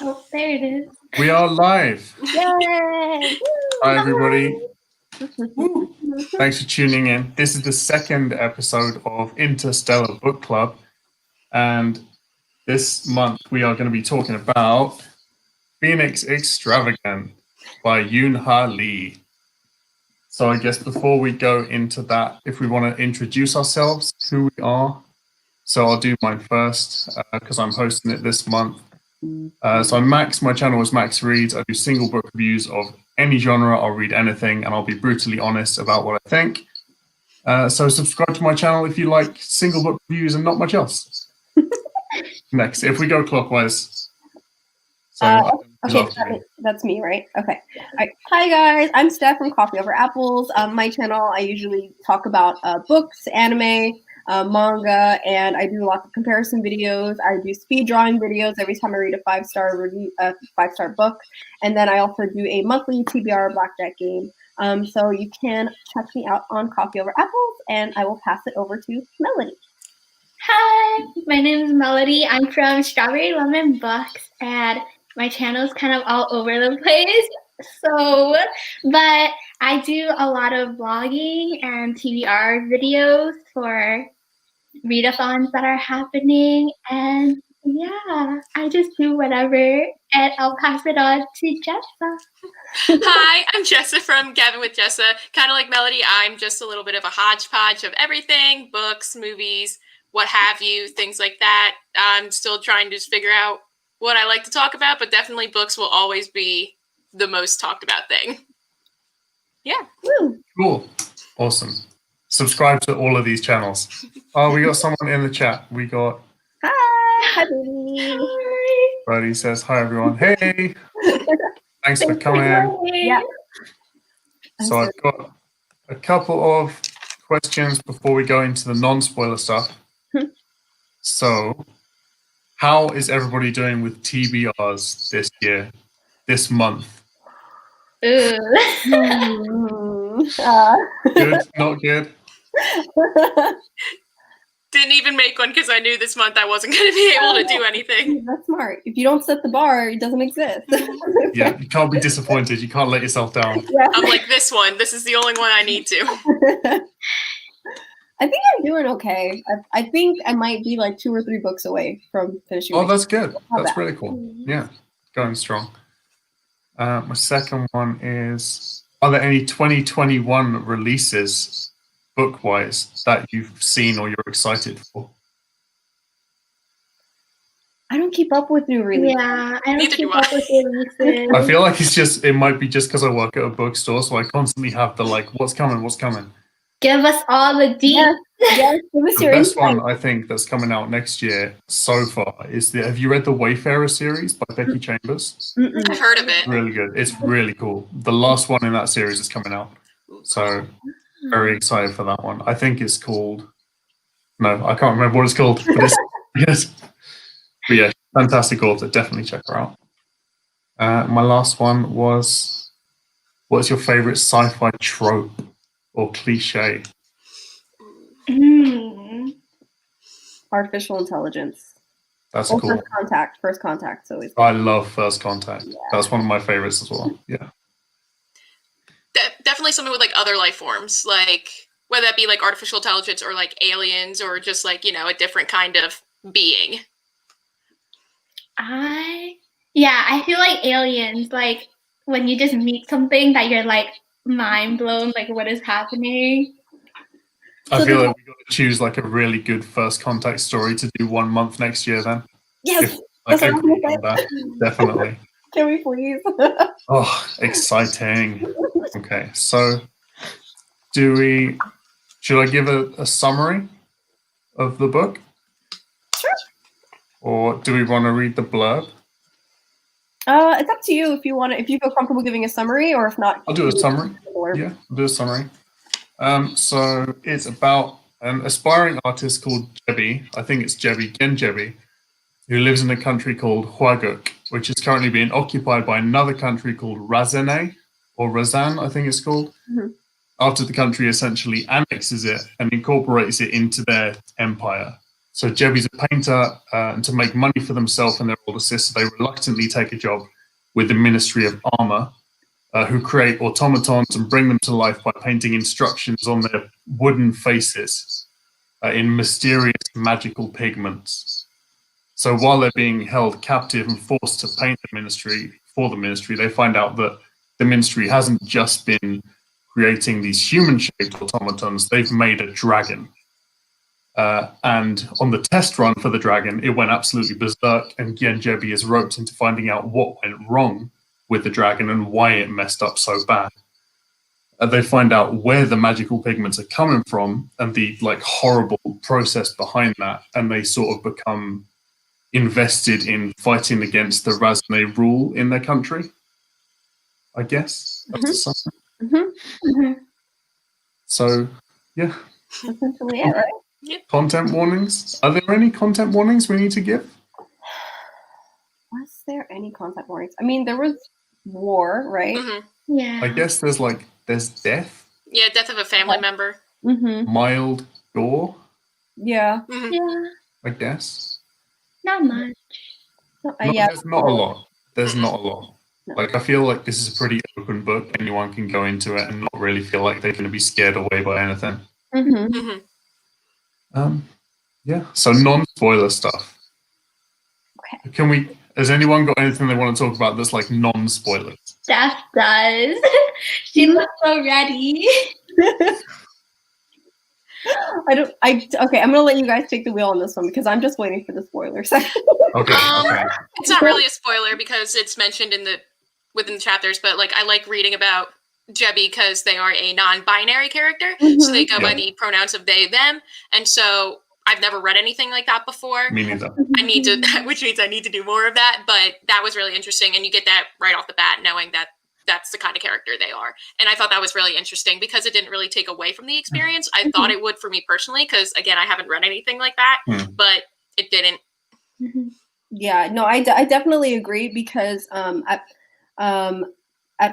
Oh, there it is. We are live. Yay! Hi, everybody. Woo. Thanks for tuning in. This is the second episode of Interstellar Book Club. And this month we are going to be talking about Phoenix Extravagant by Yoon Ha Lee. So I guess before we go into that, if we want to introduce ourselves, who we are. So I'll do mine first because I'm hosting it this month. So I'm Max. My channel is Max Reads. I do single book reviews of any genre. I'll read anything and I'll be brutally honest about what I think. So subscribe to my channel if you like single book reviews and not much else. Next, if we go clockwise. Okay, that's me, right? Okay. All right. Hi, guys. I'm Steph from Coffeeoverapples. My channel, I usually talk about books, anime, manga, and I do lots of comparison videos. I do speed drawing videos every time I read a five-star book, and then I also do a monthly TBR blackjack game. So you can check me out on Coffeeoverapples, and I will pass it over to Melody. Hi, my name is Melody. I'm from Strawberrylemonbooks, and my channel is kind of all over the place. But I do a lot of vlogging and TBR videos for readathons that are happening, and yeah, I just do whatever, and I'll pass it on to Jessa. Hi, I'm Jessa from Gabbinwithjessa. Kind of like Melody, I'm just a little bit of a hodgepodge of everything, books, movies, what have you, things like that. I'm still trying to just figure out what I like to talk about, but definitely books will always be the most talked about thing. Yeah. Woo. Cool. Awesome. Subscribe to all of these channels. Oh, we got someone in the chat. We got... Hi, baby. Brody says, hi, everyone. Hey. Thanks for coming. Yeah. So I've got a couple of questions before we go into the non-spoiler stuff. So, how is everybody doing with TBRs this year, this month? Ooh. Good, not good? Didn't even make one because I knew this month I wasn't going to be able to do anything. That's smart. If you don't set the bar, it doesn't exist. Yeah, you can't be disappointed. You can't let yourself down. Yeah. I'm like, this one. This is the only one I need to. I think I'm doing okay. I think I might be like 2 or 3 books away from finishing. Oh, that's good. Not That's bad. really cool. Yeah, going strong. My second one is, are there any 2021 releases, book-wise, that you've seen or you're excited for? I don't keep up with new releases. Yeah, I don't Neither keep do up I. with releases. I feel like it might be just because I work at a bookstore, so I constantly have the what's coming. Give us all the deets. Yes, give us The your best insight. one I think that's coming out next year so far is have you read the Wayfarer series by Becky Chambers? I've heard of it. Really good. It's really cool. The last one in that series is coming out. So very excited for that one. I think it's called, no, I can't remember what it's called, but it's, yes. But yeah, fantastic author. Definitely check her out. My last one was, what's your favorite sci-fi trope or cliche? Artificial intelligence. That's Or cool. First contact. So it's I love First Contact. Yeah. That's one of my favorites as well. Yeah. Definitely something with like other life forms, like whether that be like artificial intelligence or like aliens or just like, a different kind of being. I feel like aliens, like when you just meet something that you're like mind blown, like what is happening. I feel like we got to choose like a really good First Contact story to do 1 month next year then. yes. I That's what I was agree gonna on that. Definitely. Can we please? Oh, exciting. Okay, so should I give a summary of the book? Sure. Or do we want to read the blurb? It's up to you if you want to. If you feel comfortable giving a summary, or if not, I'll do a summary. Or, Yeah, I'll do a summary. So it's about an aspiring artist called Jebi, I think it's Gen Jebi, who lives in a country called Hwaguk, which is currently being occupied by another country called Razene, or Razan, I think it's called, after the country essentially annexes it and incorporates it into their empire. So Jebi's a painter, and to make money for themselves and their older sister, they reluctantly take a job with the Ministry of Armor, who create automatons and bring them to life by painting instructions on their wooden faces in mysterious magical pigments. So while they're being held captive and forced to paint the ministry, they find out that the ministry hasn't just been creating these human-shaped automatons, they've made a dragon. And on the test run for the dragon, it went absolutely berserk, and Jebi is roped into finding out what went wrong with the dragon and why it messed up so bad. They find out where the magical pigments are coming from and the horrible process behind that, and they sort of become invested in fighting against the Razane rule in their country, I guess. That's the summary. So, yeah. Essentially it, right? Content warnings. Are there any content warnings we need to give? Was there any content warnings? I mean, there was war, right? Yeah. I guess there's death. Yeah, death of a family member. Mild gore. Yeah. Yeah. I guess. Not much. There's not a lot. There's not a lot. I feel like this is a pretty open book. Anyone can go into it and not really feel like they're going to be scared away by anything. Yeah. So non-spoiler stuff. Okay. Has anyone got anything they want to talk about that's non-spoilers? Steph does. She looks so ready. Okay, I'm gonna let you guys take the wheel on this one because I'm just waiting for the spoiler section. Okay. It's not really a spoiler because it's mentioned within the chapters, but I like reading about Jebi because they are a non-binary character, so they go by the pronouns of they, them, and so I've never read anything like that before. Me neither. Which means I need to do more of that, but that was really interesting, and you get that right off the bat, knowing that that's the kind of character they are. And I thought that was really interesting because it didn't really take away from the experience. I thought it would for me personally, because again, I haven't read anything like that, but it didn't. Yeah, no, I definitely agree because at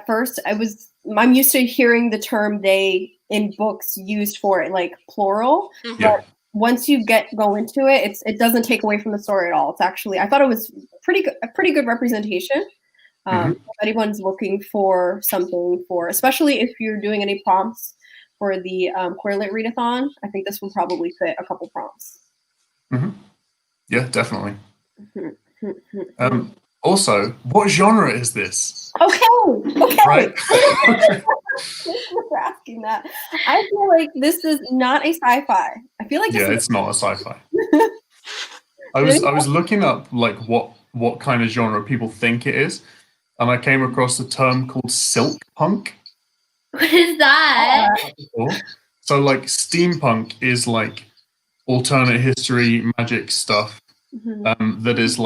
first I'm used to hearing the term they in books used for it plural, but once you go into it, it doesn't take away from the story at all. It's actually, I thought it was a pretty good representation. If anyone's looking for something especially if you're doing any prompts for the Queerlit Readathon, I think this will probably fit a couple prompts. Yeah, definitely. Also, what genre is this? Okay. Right. Thank you for asking that. I feel like this is not a sci-fi. I feel like it's not a sci-fi. I was looking up what kind of genre people think it is, and I came across a term called silk punk. What is that? So steampunk is alternate history magic stuff that is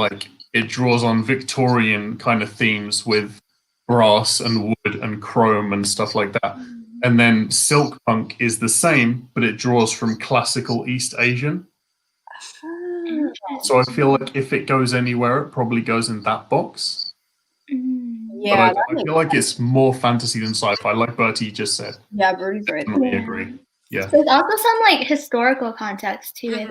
it draws on Victorian kind of themes with brass and wood and chrome and stuff like that. And then silk punk is the same, but it draws from classical East Asian. So I feel like if it goes anywhere, it probably goes in that box. Yeah, but I feel like it's more fantasy than sci-fi, like Bertie just said. Yeah, Bertie's right. I agree. Yeah. There's also some historical context to it,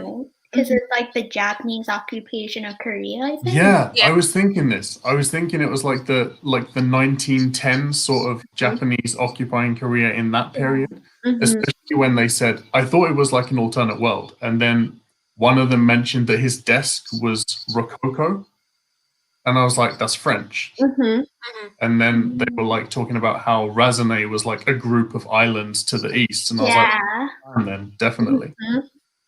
because it's the Japanese occupation of Korea, I think. Yeah, I was thinking this. I was thinking it was the 1910s sort of Japanese occupying Korea in that period, especially when they said, I thought it was an alternate world, and then one of them mentioned that his desk was Rococo, and I was like, that's French. And then they were talking about how Razane was a group of islands to the east, and I was and then definitely.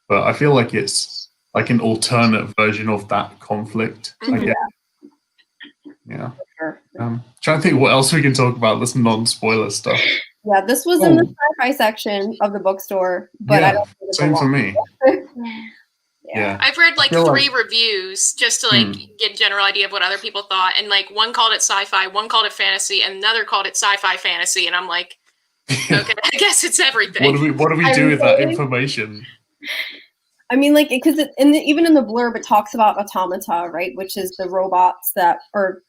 But I feel like it's an alternate version of that conflict, I guess. Yeah. Trying to think what else we can talk about this non-spoiler stuff. Yeah, this was in the sci-fi section of the bookstore, but I don't think it's same for me. Yeah. I've read 3 reviews just to get a general idea of what other people thought, and one called it sci-fi, one called it fantasy, and another called it sci-fi fantasy, and I'm like, okay, I guess it's everything. What do we do with that information? I mean, because even in the blurb, it talks about automata, right? Which is the robots that are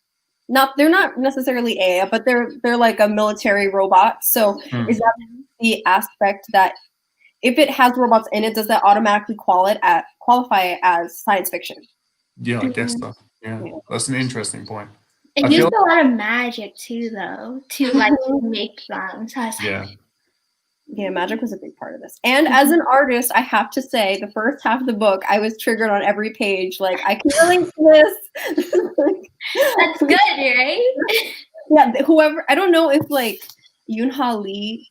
they're not necessarily AI, but they're a military robot. So is that the aspect that if it has robots in it, does that automatically qualify it as science fiction? Yeah, I guess so. Yeah, that's an interesting point. It used a lot of magic too, though, to like make them. So I was like, yeah, magic was a big part of this. And as an artist, I have to say, the first half of the book, I was triggered on every page. Like, I can relate to this. that's good, right? Yeah, whoever, I don't know if like Yoon Ha Lee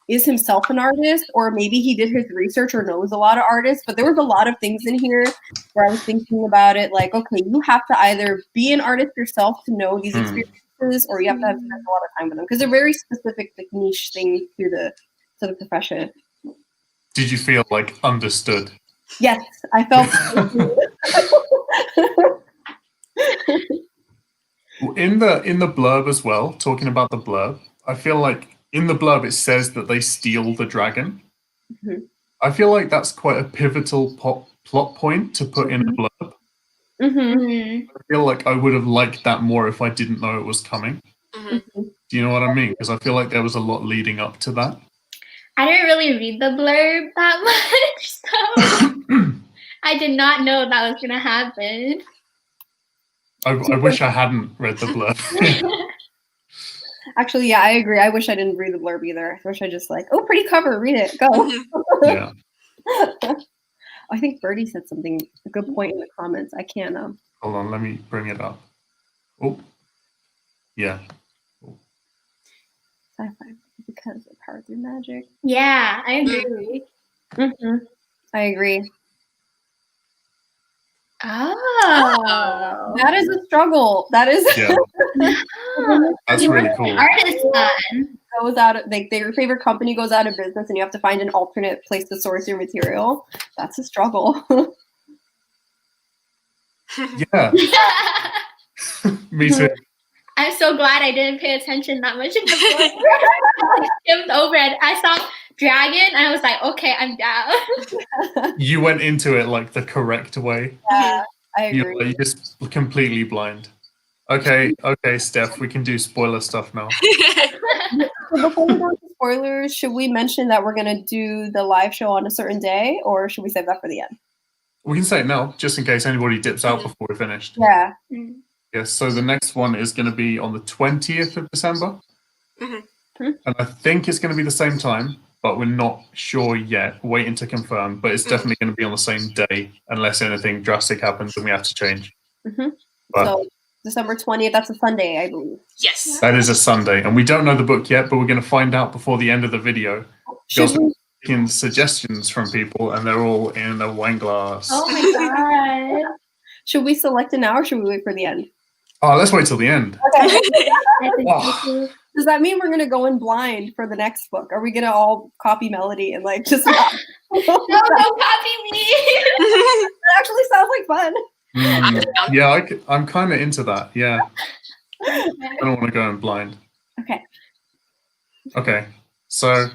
is himself an artist, or maybe he did his research or knows a lot of artists, but there was a lot of things in here where I was thinking about it, like, okay, you have to either be an artist yourself to know these experiences, or you have to have spent a lot of time with them, because they're very specific, like, niche things to the profession. Did you feel like understood? Yes, I felt in the blurb as well, talking about the blurb, I feel like in the blurb it says that they steal the dragon. I feel like that's quite a pivotal plot point to put in a blurb. I feel like I would have liked that more if I didn't know it was coming. Do you know what I mean? Because I feel like there was a lot leading up to that. I didn't really read the blurb that much, so I did not know that was gonna happen. I wish I hadn't read the blurb. Actually, yeah, I agree. I wish I didn't read the blurb either. I wish I just like, oh, pretty cover, read it, go. Yeah. I think Birdie said something, a good point in the comments. I can't. Hold on, let me bring it up. Oh, yeah. Sci-fi because of power through magic. Yeah, I agree. I agree. Oh, that is a struggle. That is. Yeah. That's really cool. Artist done. Goes out of, like, their favorite company goes out of business, and you have to find an alternate place to source your material. That's a struggle. Yeah. Me too. I'm so glad I didn't pay attention that much before. I skimmed over it. I saw dragon, and I was like, okay, I'm down. You went into it like the correct way. Yeah, I agree. You're just completely blind. Okay, Steph, we can do spoiler stuff now. So before we go into spoilers, should we mention that we're going to do the live show on a certain day, or should we save that for the end? We can say it now, just in case anybody dips out before we're finished. Yeah. Yes, so the next one is going to be on the 20th of December. And I think it's going to be the same time, but we're not sure yet. Waiting to confirm, but it's definitely going to be on the same day, unless anything drastic happens and we have to change. But so December 20th, that's a Sunday, I believe. Yes. that is a Sunday, and we don't know the book yet, but we're going to find out before the end of the video. Should we? Taking suggestions from people, and they're all in a wine glass. Oh my god. Should we select it now, or should we wait for the end? Oh, let's wait till the end. Okay. Oh. Does that mean we're going to go in blind for the next book? Are we going to all copy Melody and like just not? No, don't copy me. That actually sounds like fun. Yeah, I'm kind of into that. Yeah. I don't want to go in blind. Okay. So,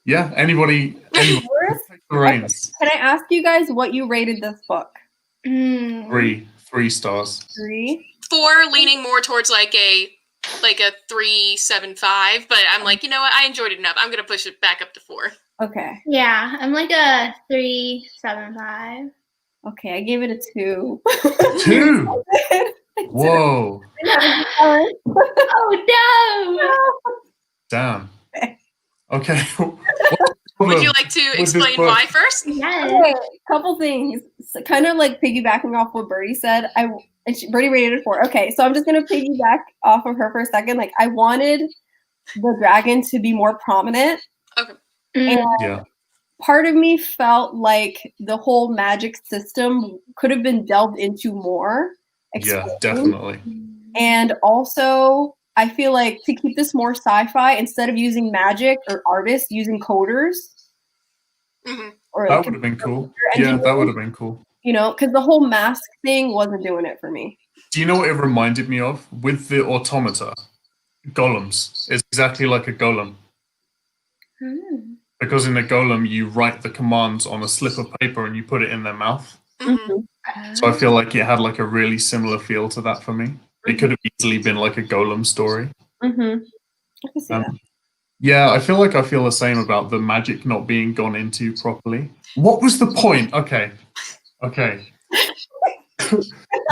yeah, anybody take the reins. Can I ask you guys what you rated this book? 3 stars. 3? 4, leaning more towards like a 3.75, but I'm like, you know what? I enjoyed it enough. I'm gonna push it back up to 4. Okay. Yeah, I'm like a 3.75. Okay, I gave it a 2. 2? Whoa. Oh no! Damn. Okay. Would you like to explain why first? Yes. Okay, couple things. So kind of like piggybacking off what Birdie said. Birdie rated it 4. Okay, so I'm just gonna piggyback off of her for a second. Like, I wanted the dragon to be more prominent. Okay. And part of me felt like the whole magic system could have been delved into more. Yeah, definitely. And also, I feel like to keep this more sci-fi, instead of using magic or artists, using coders. Or that would have been cool. Yeah, that would have been cool. You know, because the whole mask thing wasn't doing it for me. Do you know what it reminded me of? With the automata, golems. It's exactly like a golem. Because in a golem, you write the commands on a slip of paper and you put it in their mouth. So I feel like it had like a really similar feel to that for me. It could have easily been like a golem story. I can see that. Yeah, I feel the same about the magic not being gone into properly. What was the point? Okay.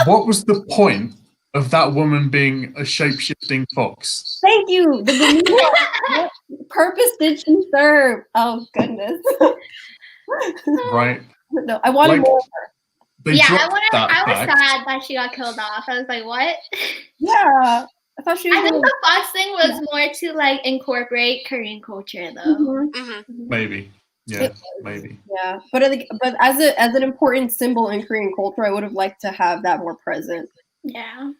What was the point of that woman being a shape-shifting fox? Thank you. The Bermuda. What purpose did she serve? Oh goodness. Right? No, I wanted Like, more. they Yeah, dropped that I was fact. sad that she got killed off. I was like, what? Yeah, I thought she was. I think the fox thing was more to like incorporate Korean culture, though. Mhm. Maybe. Yeah, maybe. Yeah, but as an important symbol in Korean culture, I would have liked to have that more present. Yeah.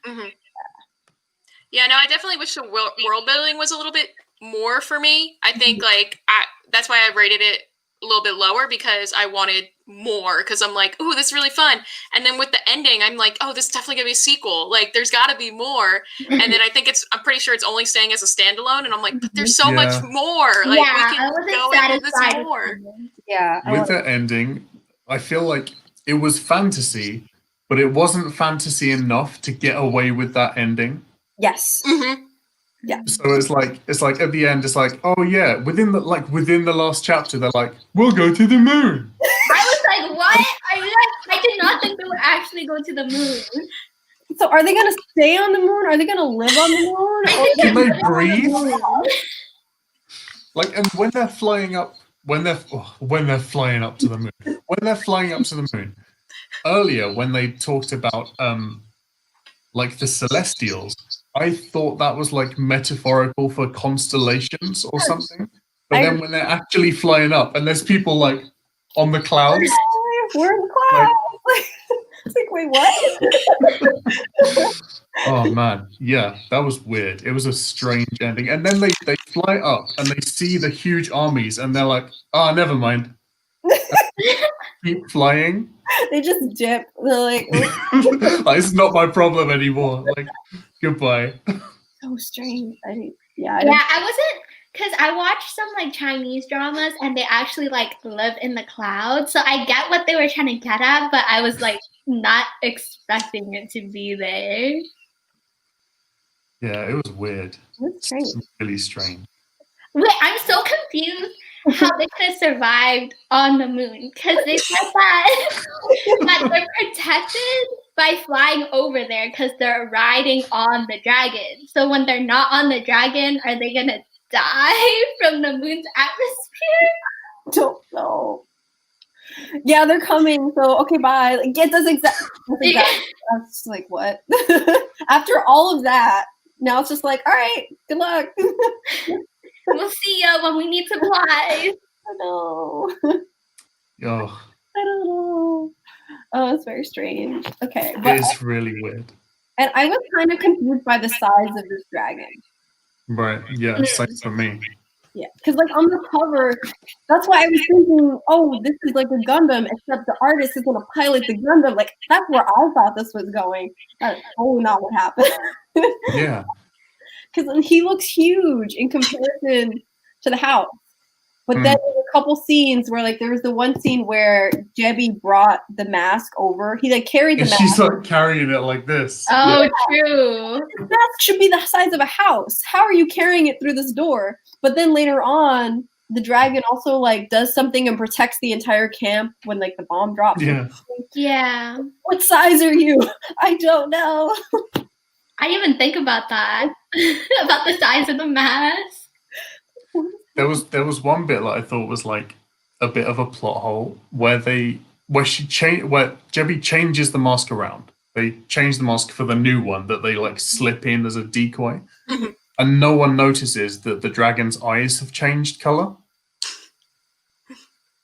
Yeah, no, I definitely wish the world building was a little bit more for me. I think that's why I rated it a little bit lower, because I wanted more, because I'm like, ooh, this is really fun. And then with the ending, I'm like, oh, this is definitely gonna be a sequel. Like, there's gotta be more. And then I'm pretty sure it's only staying as a standalone, and I'm like, but there's so much more. Like, we I can wasn't go into this satisfied more. Yeah. With that ending, I feel like it was fantasy, but it wasn't fantasy enough to get away with that ending. Yes. Yeah. So it's like at the end, it's like, oh yeah, within the last chapter, they're like, we'll go to the moon. I was like, what? Are you guys? I did not think they would actually go to the moon. So are they gonna stay on the moon? Are they gonna live on the moon? Or Can they breathe? Like, and when they're flying up, when they're flying up to the moon, earlier when they talked about like the celestials, I thought that was like metaphorical for constellations or something. But then when they're actually flying up and there's people like on the clouds, we're in the clouds. It's like, wait, what? oh man, yeah, that was weird. It was a strange ending. And then they fly up and they see the huge armies and they're like, oh, never mind. Keep flying. They just dip. They're like, like, it's not my problem anymore. Like, goodbye. So strange. I wasn't, because I watched some like Chinese dramas and they actually like live in the clouds. So I get what they were trying to get at, but I was like not expecting it to be there. Yeah, it was weird. That's strange. Really strange. Wait, I'm so confused how they could have survived on the moon, because they said that they're protected by flying over there because they're riding on the dragon. So when they're not on the dragon, are they gonna die from the moon's atmosphere? Don't know. Yeah, they're coming. So okay, bye. Like, get this exact. I was just like, what? After all of that, now it's just like, all right, good luck. We'll see ya when we need supplies. I know. Oh. I don't know. Oh, it's very strange. Okay. It is really weird. And I was kind of confused by the size of this dragon. Right. Yeah, same for me. Yeah. Because like on the cover, that's why I was thinking, oh, this is like a Gundam, except the artist is gonna pilot the Gundam. Like that's where I thought this was going. That's totally not what happened. Yeah. Because he looks huge in comparison to the house. But then there's a couple scenes where, like, there was the one scene where Jebby brought the mask over. He like carried the mask. She's like carrying it like this. Oh, true. The mask should be the size of a house. How are you carrying it through this door? But then later on, the dragon also like does something and protects the entire camp when like the bomb drops. Yeah. Yeah. What size are you? I don't know. I didn't even think about that. About the size of the mask. There was one bit that I thought was like a bit of a plot hole where where Jebby changes the mask around. They change the mask for the new one that they like slip in as a decoy. And no one notices that the dragon's eyes have changed color.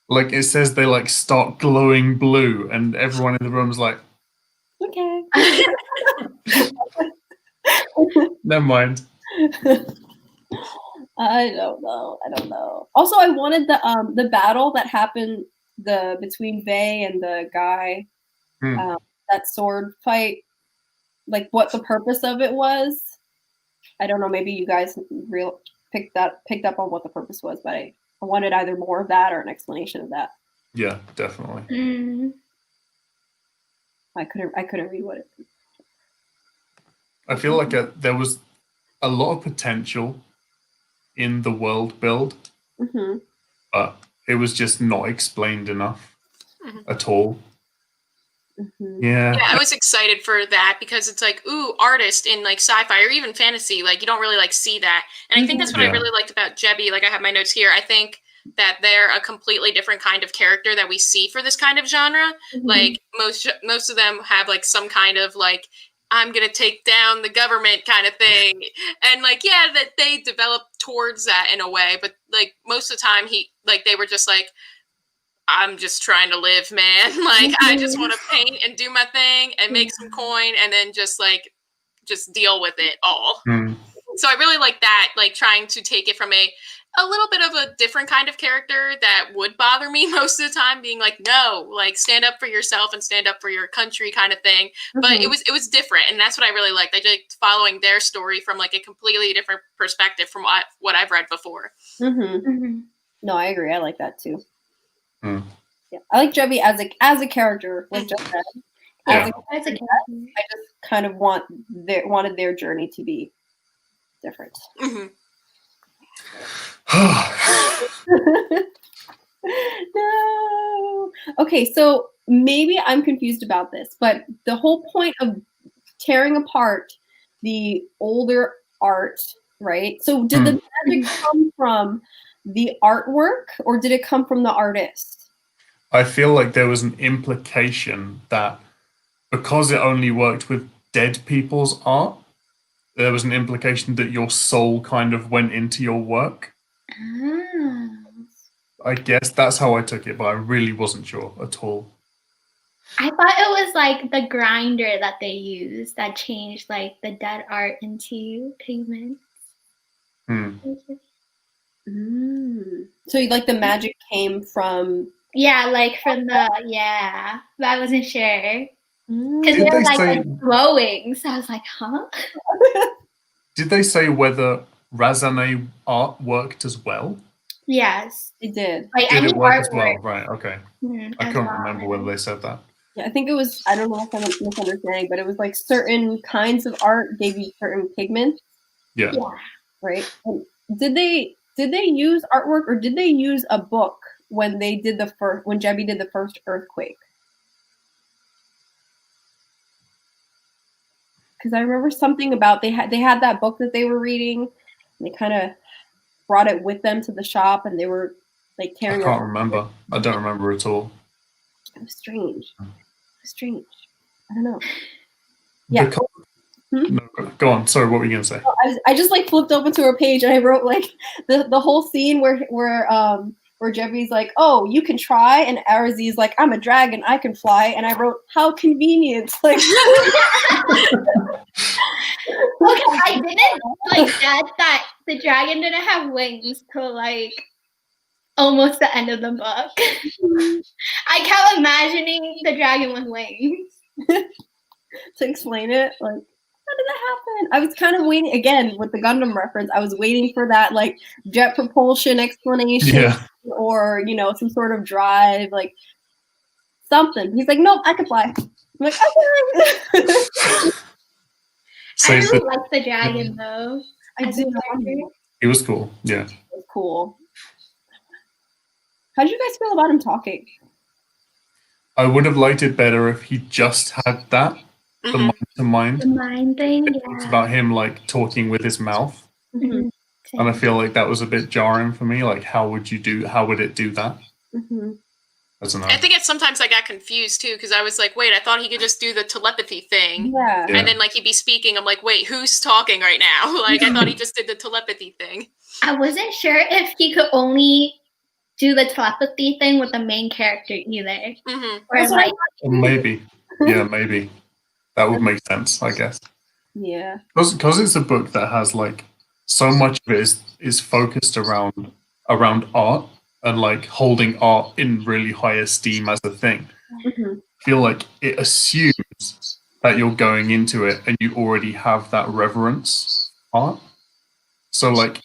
Like it says they like start glowing blue and everyone in the room's like, Okay. never mind. I don't know. Also, I wanted the battle that happened between Vey and the guy, that sword fight, like what the purpose of it was. I don't know. Maybe you guys picked up on what the purpose was, but I wanted either more of that or an explanation of that. Yeah, definitely. I couldn't read what it. I feel like there was a lot of potential in the world build, but it was just not explained enough at all. Yeah. I was excited for that because it's like, ooh, artist in like sci-fi or even fantasy, like you don't really like see that. And I think that's what I really liked about Jebby. Like I have my notes here. I think that they're a completely different kind of character that we see for this kind of genre. Like most of them have like some kind of like, I'm gonna take down the government kind of thing. And like, yeah, that they develop towards that in a way, but like most of the time they were just like, I'm just trying to live, man. Like, I just want to paint and do my thing and make some coin and then just deal with it all. So I really like that, like trying to take it from a little bit of a different kind of character that would bother me most of the time, being like, no, like stand up for yourself and stand up for your country kind of thing. But it was different. And that's what I really liked. I liked following their story from like a completely different perspective from what I've read before. No, I agree. I like that too. Yeah, I like Jebby as a character, like just said. As a character, I just kind of wanted their journey to be different. No. Okay, so maybe I'm confused about this, but the whole point of tearing apart the older art, right? So did the magic come from the artwork or did it come from the artist? I feel like there was an implication that because it only worked with dead people's art, there was an implication that your soul kind of went into your work. I guess that's how I took it, but I really wasn't sure at all. I thought it was like the grinder that they used that changed like the dead art into pigments. So like the magic came from... Yeah, like from the, but I wasn't sure. Because they were like glowing, so I was like, huh? Did they say whether Razane art worked as well? Yes. It did. Like Did any it work as artwork. well? Right, okay. I couldn't remember whether they said that. Yeah, I think it was, I don't know if I'm misunderstanding, but it was like certain kinds of art gave you certain pigments. Yeah. Right? And did they use artwork or did they use a book when they did when Jebby did the first earthquake? Because I remember something about they had that book that they were reading, and they kind of brought it with them to the shop, and they were like tearing. I can't remember. I don't remember at all. It was strange. I don't know. Yeah. No, go on. Sorry, what were you gonna say? I just like flipped open to a page and I wrote like the whole scene where Jebby's like, oh, you can try, and Arazi's like, I'm a dragon, I can fly, and I wrote, how convenient. Like, Okay, I didn't like that the dragon didn't have wings till like almost the end of the book. I kept imagining the dragon with wings. To explain it, like, how did that happen? I was kind of waiting, again, with the Gundam reference, I was waiting for that, like, jet propulsion explanation or, you know, some sort of drive, like, something. He's like, nope, I can fly. I'm like, okay. I really liked the dragon, though. I did. He was cool, yeah. It was cool. How did you guys feel about him talking? I would have liked it better if he just had that. The mind to mind. The mind thing, It's about him like talking with his mouth. And I feel like that was a bit jarring for me. Like, how would it do that? I don't know. I think sometimes I got confused too, because I was like, wait, I thought he could just do the telepathy thing. Yeah. And then like he'd be speaking. I'm like, wait, who's talking right now? Like I thought he just did the telepathy thing. I wasn't sure if he could only do the telepathy thing with the main character either. Or like maybe. Yeah, maybe. That would make sense, I guess. Yeah. Because it's a book that has like so much of it is focused around art and like holding art in really high esteem as a thing. I feel like it assumes that you're going into it and you already have that reverence for art. So like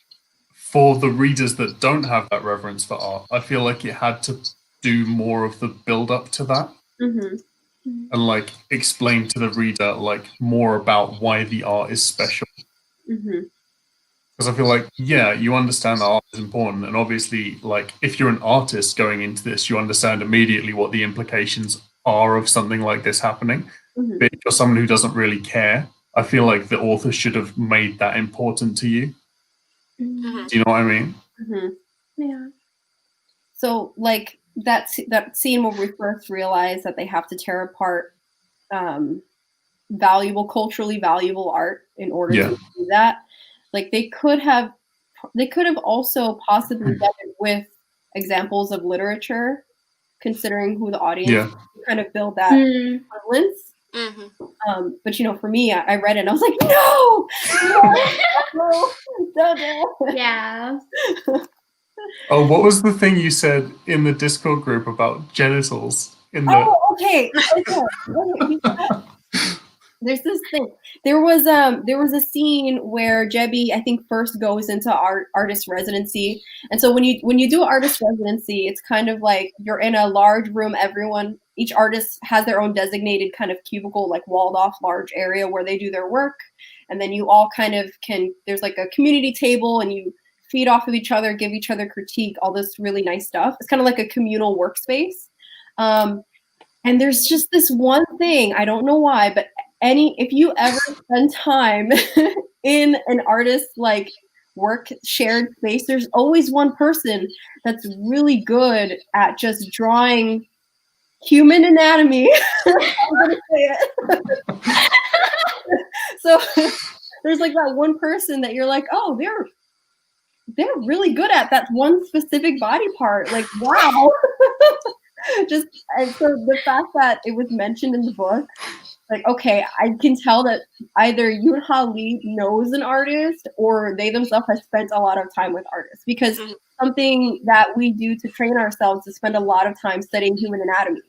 for the readers that don't have that reverence for art, I feel like it had to do more of the build up to that. And like explain to the reader like more about why the art is special. Because Because I feel like, yeah, you understand that art is important, and obviously, like, if you're an artist going into this, you understand immediately what the implications are of something like this happening. Mhm. But if you're someone who doesn't really care, I feel like the author should have made that important to you. Mm, Do you know what I mean? Mhm. yeah. So, like that scene where we first realize that they have to tear apart culturally valuable art in order Yeah. to do that. Like they could have also possibly done it with examples of literature, considering who the audience Yeah. is, to kind of build that Mm, equivalence. Mm-hmm. But you know, for me, I read it and I was like, no, no, don't. yeah. Oh, what was the thing you said in the Discord group about genitals? In the Oh, okay. There's this thing. There was a scene where Jebby, I think, first goes into artist residency. And so when you do artist residency, it's kind of like you're in a large room. Each artist has their own designated kind of cubicle, like walled off large area where they do their work. And then you all kind of there's like a community table and you feed off of each other, give each other critique, all this really nice stuff. It's kind of like a communal workspace. And there's just this one thing, I don't know why, but if you ever spend time in an artist's like work shared space, there's always one person that's really good at just drawing human anatomy. I'm gonna say it. So there's like that one person that you're like, oh, they're really good at that one specific body part. Like, wow. And so the fact that it was mentioned in the book, like, okay, I can tell that either Yoon Ha Lee knows an artist or they themselves have spent a lot of time with artists, because something that we do to train ourselves is spend a lot of time studying human anatomy.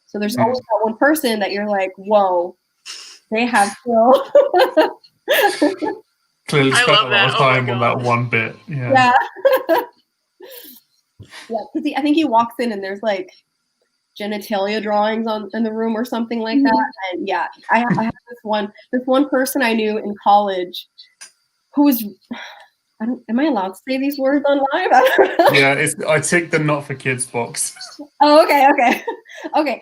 So there's always that one person that you're like, whoa, they have skill. Clearly I spent love a lot that. of Oh my time on God. that one bit. Yeah. Yeah, because I think he walks in and there's like genitalia drawings in the room or something like that. And yeah, I have this one person I knew in college who was, am I allowed to say these words on live? I don't know. Yeah, I ticked the not for kids box. Oh, okay.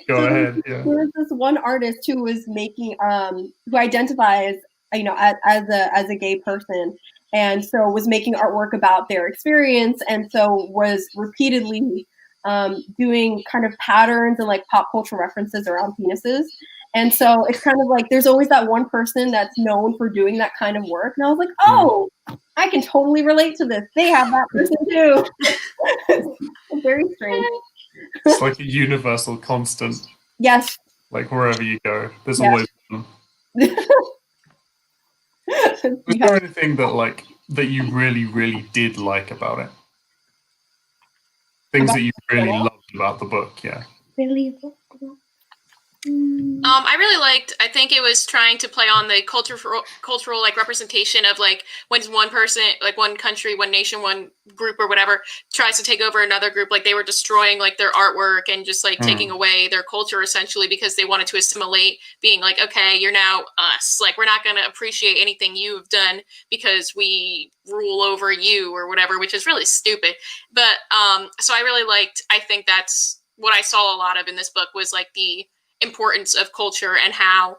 Go ahead. Yeah. There was this one artist who was making, who identifies, as a gay person, and so was making artwork about their experience, and so was repeatedly doing kind of patterns and like pop culture references around penises. And so it's kind of like there's always that one person that's known for doing that kind of work. And I was like, oh, I can totally relate to this. They have that person too. It's very strange. It's like a universal constant. Yes. Like wherever you go, there's always one. Was there anything that you really, really did like about it? Things that you really loved about the book, yeah. Really? I really liked, I think it was trying to play on the cultural like representation of like when one person, like one country, one nation, one group or whatever tries to take over another group, like they were destroying like their artwork and just like taking away their culture essentially because they wanted to assimilate, being like, okay, you're now us. Like we're not going to appreciate anything you've done because we rule over you or whatever, which is really stupid. But so I really liked, I think that's what I saw a lot of in this book was like the importance of culture and how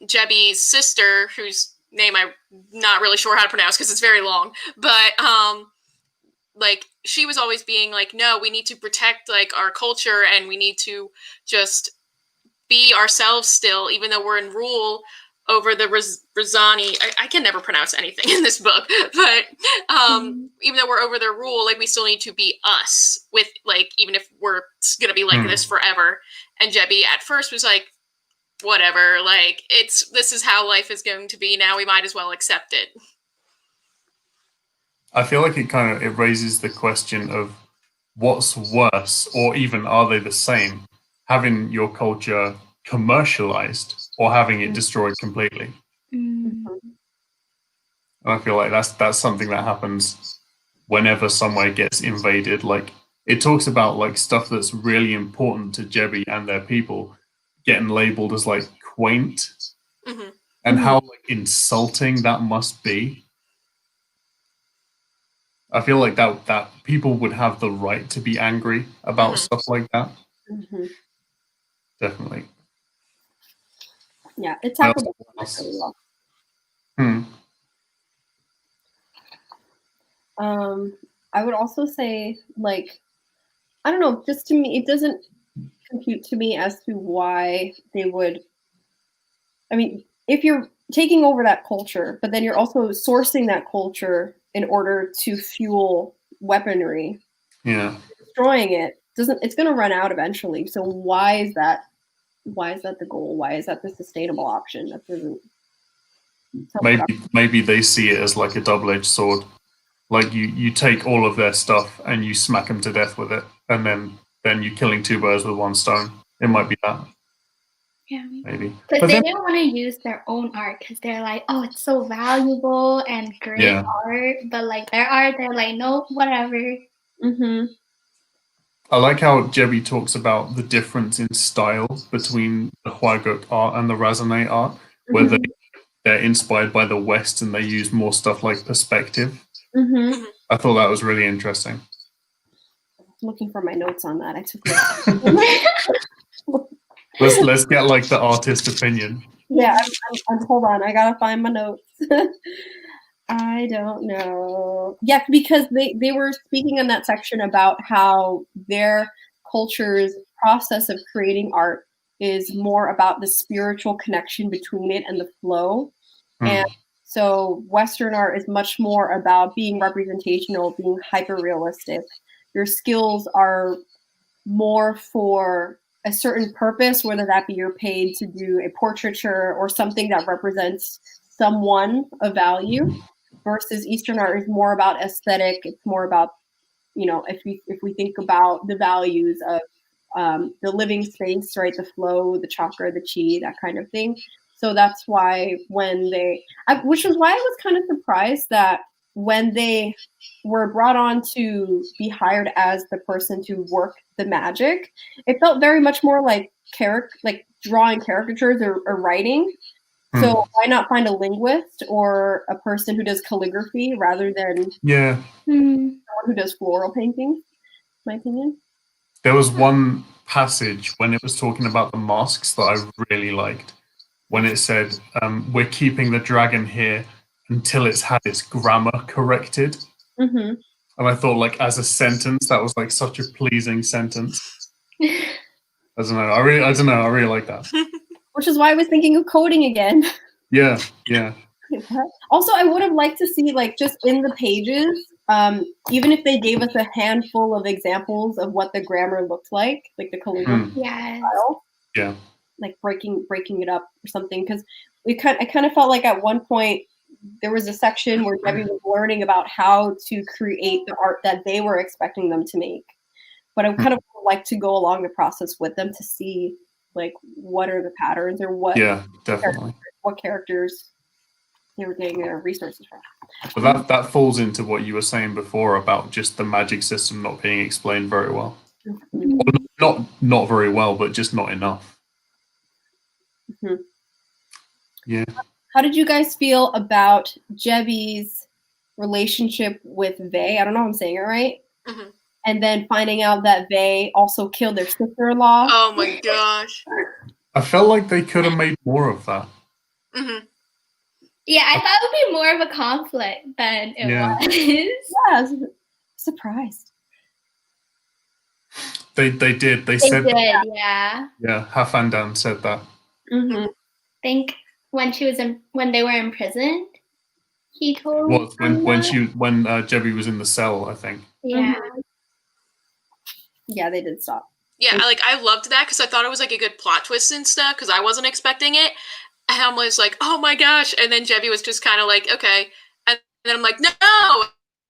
Jebby's sister, whose name I'm not really sure how to pronounce because it's very long, but like she was always being like, no, we need to protect like our culture and we need to just be ourselves still, even though we're in rule over the Razani. I can never pronounce anything in this book, but even though we're over their rule, like we still need to be us with like, even if we're gonna be like this forever. And Jebby at first was like, whatever, like this is how life is going to be now, we might as well accept it. I feel like it raises the question of what's worse, or even are they the same, having your culture commercialized or having it destroyed completely. And I feel like that's something that happens whenever somewhere gets invaded. Like it talks about like stuff that's really important to Jebby and their people getting labeled as like quaint, and how like insulting that must be. I feel like that people would have the right to be angry about stuff like that. Definitely. Yeah, it tackled it really well. I would also say, like, I don't know, just to me, it doesn't compute to me as to why they would. I mean, if you're taking over that culture, but then you're also sourcing that culture in order to fuel weaponry, destroying it's going to run out eventually. So why is that? Why is that the goal? Why is that the sustainable option? That doesn't. Maybe they see it as like a double-edged sword. Like you take all of their stuff and you smack them to death with it, and then you're killing two birds with one stone. It might be that. Yeah, maybe. But they don't want to use their own art because they're like, oh, it's so valuable and great art. But like their art, they're like, no, whatever. I like how Jebby talks about the difference in style between the Hwaguk art and the Razanate art, where they're inspired by the West and they use more stuff like perspective. I thought that was really interesting. I'm looking for my notes on that. I took let's get like the artist opinion. Yeah, I'm hold on. I gotta find my notes. I don't know. Yeah, because they were speaking in that section about how their culture's process of creating art is more about the spiritual connection between it and the flow. And so Western art is much more about being representational, being hyper-realistic. Your skills are more for a certain purpose, whether that be you're paid to do a portraiture or something that represents someone of value, versus Eastern art is more about aesthetic. It's more about, if we think about the values of the living space, right, the flow, the chakra, the chi, that kind of thing. So that's why which is why I was kind of surprised that when they were brought on to be hired as the person to work the magic, it felt very much more like drawing caricatures or writing. So why not find a linguist or a person who does calligraphy rather than someone who does floral painting? My opinion. There was one passage when it was talking about the masks that I really liked. When it said, we're keeping the dragon here until it's had its grammar corrected. And I thought, like, as a sentence, that was like such a pleasing sentence. I don't know. I really like that. Which is why I was thinking of coding again. Yeah. Also, I would have liked to see, like, just in the pages, even if they gave us a handful of examples of what the grammar looked like the calligraphy style. Yeah. Like breaking it up or something, because I kind of felt like at one point there was a section where Debbie was learning about how to create the art that they were expecting them to make. But I kind of like to go along the process with them to see, like, what are the patterns or what characters they were getting their resources from. But that falls into what you were saying before about just the magic system not being explained very well. Well, not very well, but just not enough. Yeah. How did you guys feel about Jebby's relationship with Vey? I don't know if I'm saying it right. And then finding out that Vey also killed their sister-in-law. Oh my gosh. I felt like they could have made more of that. Yeah, I thought it would be more of a conflict than it was. Yeah, I was surprised. They did. They said did, yeah. Yeah, Hafandan said that. I think when they were imprisoned, he told when Jebby was in the cell, I think. Yeah. Yeah, they did stop. Yeah, I loved that because I thought it was like a good plot twist and stuff because I wasn't expecting it. And I was like, oh my gosh. And then Jebby was just kind of like, okay. And then I'm like, no.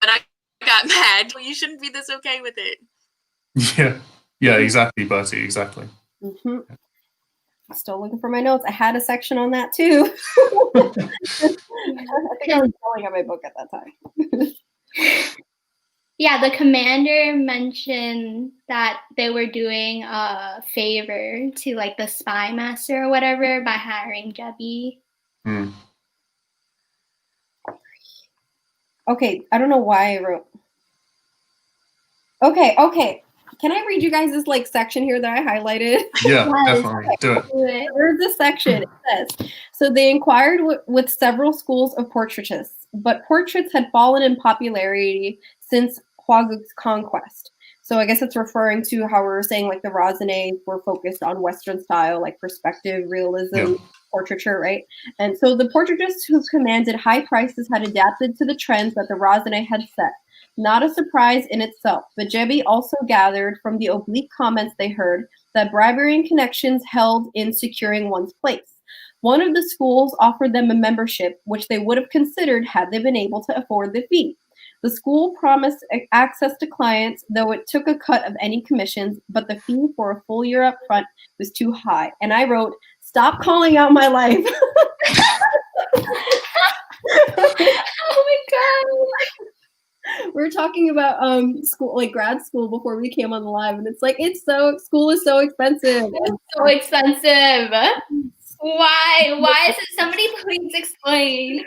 And I got mad. You shouldn't be this okay with it. Yeah, exactly, Bertie, exactly. Still looking for my notes. I had a section on that too. I think I was yelling at my book at that time. Yeah, the commander mentioned that they were doing a favor to like the spy master or whatever by hiring Jebby. Okay, I don't know why I wrote Okay. Can I read you guys this like section here that I highlighted? Yeah, Yes. definitely. Do it. There's this section. It says, so they inquired with several schools of portraitists, but portraits had fallen in popularity since Hwaguk's conquest. So I guess it's referring to how we were saying like the Rasenais were focused on Western style, like perspective, realism, portraiture, right? And so the portraitists who commanded high prices had adapted to the trends that the Rasenais had set. Not a surprise in itself, but Jebi also gathered from the oblique comments they heard that bribery and connections held in securing one's place. One of the schools offered them a membership, which they would have considered had they been able to afford the fee. The school promised access to clients, though it took a cut of any commissions, but the fee for a full year up front was too high. And I wrote, "Stop calling out my life." Oh my god. We were talking about school, like grad school, before we came on the live, and it's like school is so expensive. It's so expensive. Why is it? Somebody please explain.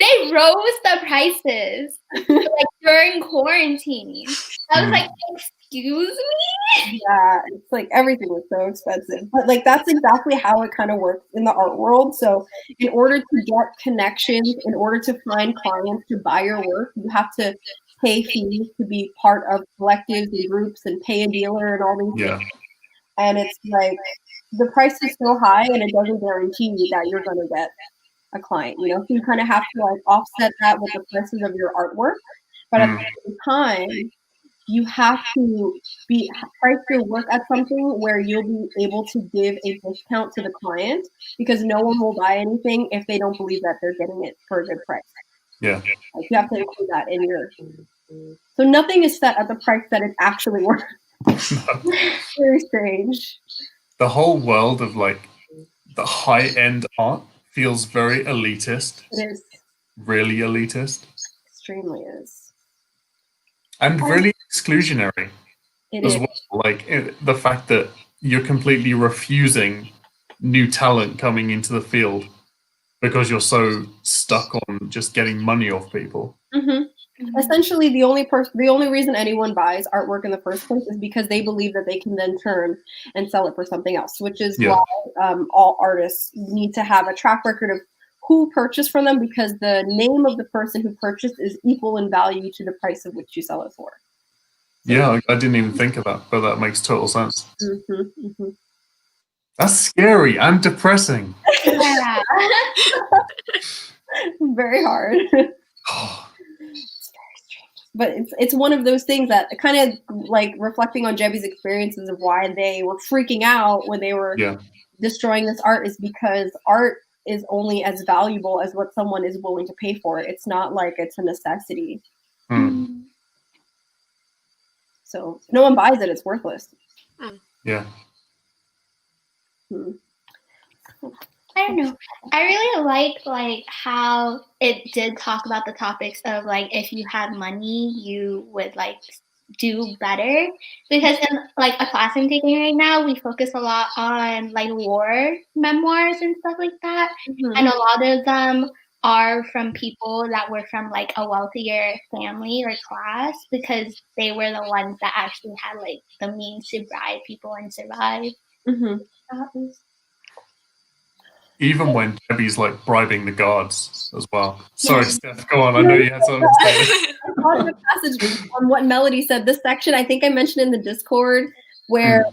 They rose the prices like during quarantine. I was like, excuse me? Yeah, it's like everything was so expensive. But like that's exactly how it kind of works in the art world. So in order to get connections, in order to find clients to buy your work, you have to pay fees to be part of collectives and groups and pay a dealer and all these things. And it's like the price is so high and it doesn't guarantee that you're gonna get a client, you know, so you kind of have to like offset that with the prices of your artwork, but at the same time, you have to price your work at something where you'll be able to give a discount to the client, because no one will buy anything if they don't believe that they're getting it for a good price. Yeah, like, you have to include that in your. So nothing is set at the price that it's actually worth. Very strange. The whole world of like the high-end art feels very elitist. It is. Really elitist. Extremely is. And really exclusionary as well. Like the fact that you're completely refusing new talent coming into the field because you're so stuck on just getting money off people. Essentially, the only reason anyone buys artwork in the first place is because they believe that they can then turn and sell it for something else, which is why all artists need to have a track record of who purchased from them, because the name of the person who purchased is equal in value to the price of which you sell it for. So, yeah, I didn't even think of that, but that makes total sense. That's scary and depressing. Yeah. Very hard. But it's one of those things that kind of like reflecting on Jebi's experiences of why they were freaking out when they were destroying this art, is because art is only as valuable as what someone is willing to pay for it. It's not like it's a necessity. So if no one buys it, it's worthless. Yeah. I don't know. I really like how it did talk about the topics of like if you had money, you would like do better. Because in like a class I'm taking right now, we focus a lot on like war memoirs and stuff like that. And a lot of them are from people that were from like a wealthier family or class, because they were the ones that actually had like the means to bribe people and survive. Even when Debbie's like bribing the guards as well. Sorry, Steph, go on. I know you had something to say. I thought the passage on what Melody said. This section, I think I mentioned in the Discord, where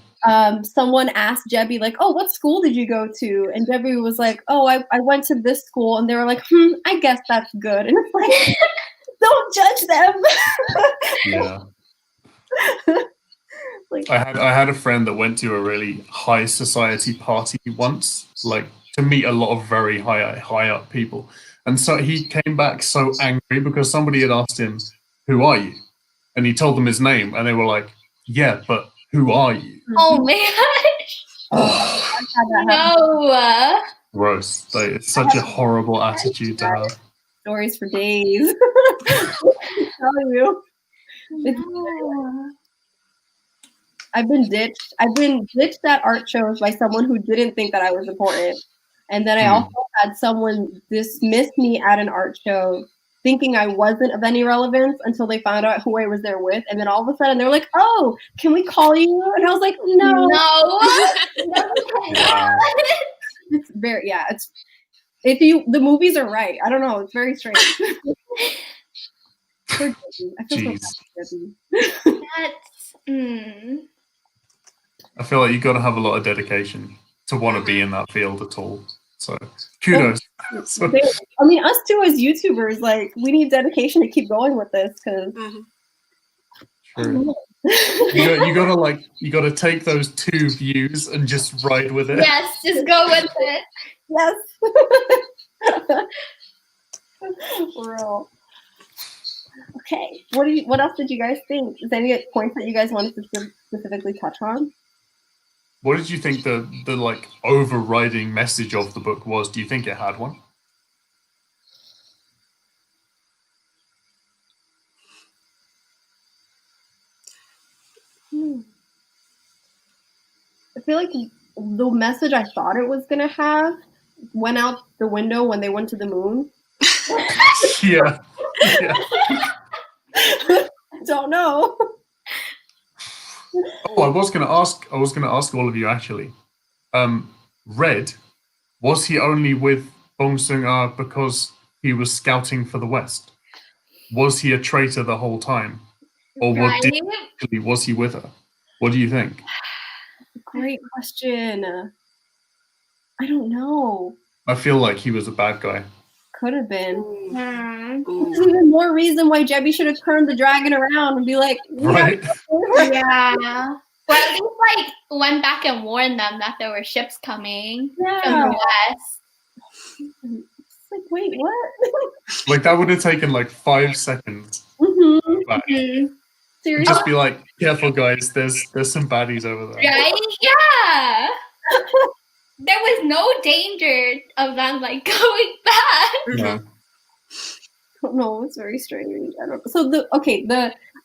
someone asked Jebi, like, "Oh, what school did you go to?" And Jebi was like, "Oh, I went to this school." And they were like, "I guess that's good." And it's like, don't judge them. Yeah. Like, I had a friend that went to a really high society party once, like to meet a lot of very high up people. And so he came back so angry because somebody had asked him, "Who are you?" And he told them his name, and they were like, "Yeah, but who are you?" Oh my gosh. No. Gross. Like, it's such a horrible attitude to have. Stories for days. I tell you. No. I've been ditched at art shows by someone who didn't think that I was important. And then I also had someone dismiss me at an art show thinking I wasn't of any relevance until they found out who I was there with, and then all of a sudden they're like, "Oh, can we call you?" And I was like, "No." Wow. It's very It's the movies are right. I don't know. It's very strange. Poor Debbie. I feel so bad for Debbie. That's. I feel like you got to have a lot of dedication to want to be in that field at all. So kudos. I mean, us too as YouTubers, like we need dedication to keep going with this because. True. You gotta take those 2 views and just ride with it. Yes, just go with it. Yes. Real. Okay. What else did you guys think? Is there any points that you guys wanted to specifically touch on? What did you think the like overriding message of the book was? Do you think it had one? I feel like the message I thought it was gonna have went out the window when they went to the moon. Yeah. I don't know. Oh, I was gonna ask all of you actually. Red, was he only with Bong Soon-ah because he was scouting for the West? Was he a traitor the whole time? Or was he with her? What do you think? Great question. I don't know. I feel like he was a bad guy. Could have been. Mm. There's even more reason why Jebby should have turned the dragon around and be like, Right. Yeah. Or at least like went back and warned them that there were ships coming from the west. It's like, wait, what? Like that would have taken like 5 seconds. Seriously? Just be like, careful guys, there's some baddies over there. Right? Yeah. There was no danger of them like going back. No. No, it's very strange. I don't. So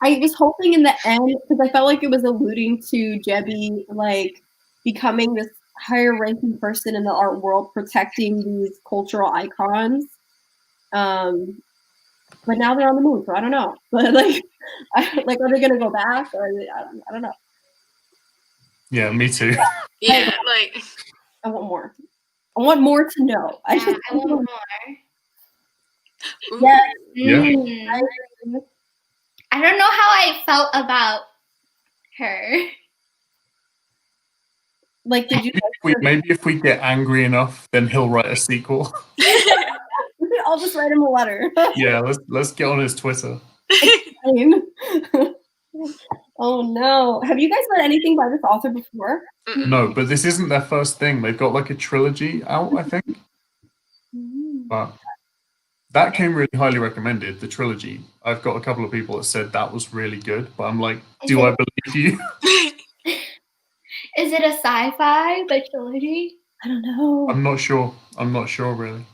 I was hoping in the end because I felt like it was alluding to Jebby like becoming this higher ranking person in the art world, protecting these cultural icons. But now they're on the moon, so I don't know. But like, are they gonna go back? Or I don't know. Yeah, me too. Yeah, like I want more. I want more to know. I want more. Yes. Yeah. I don't know how I felt about her. Like, did you? Maybe if we get angry enough, then he'll write a sequel. I'll just write him a letter. Yeah, let's get on his Twitter. Oh no! Have you guys read anything by this author before? No, but this isn't their first thing. They've got like a trilogy out, I think. But that came really highly recommended, the trilogy. I've got a couple of people that said that was really good, but I'm like, do I believe you? Is it a sci-fi, the trilogy? I don't know. I'm not sure really.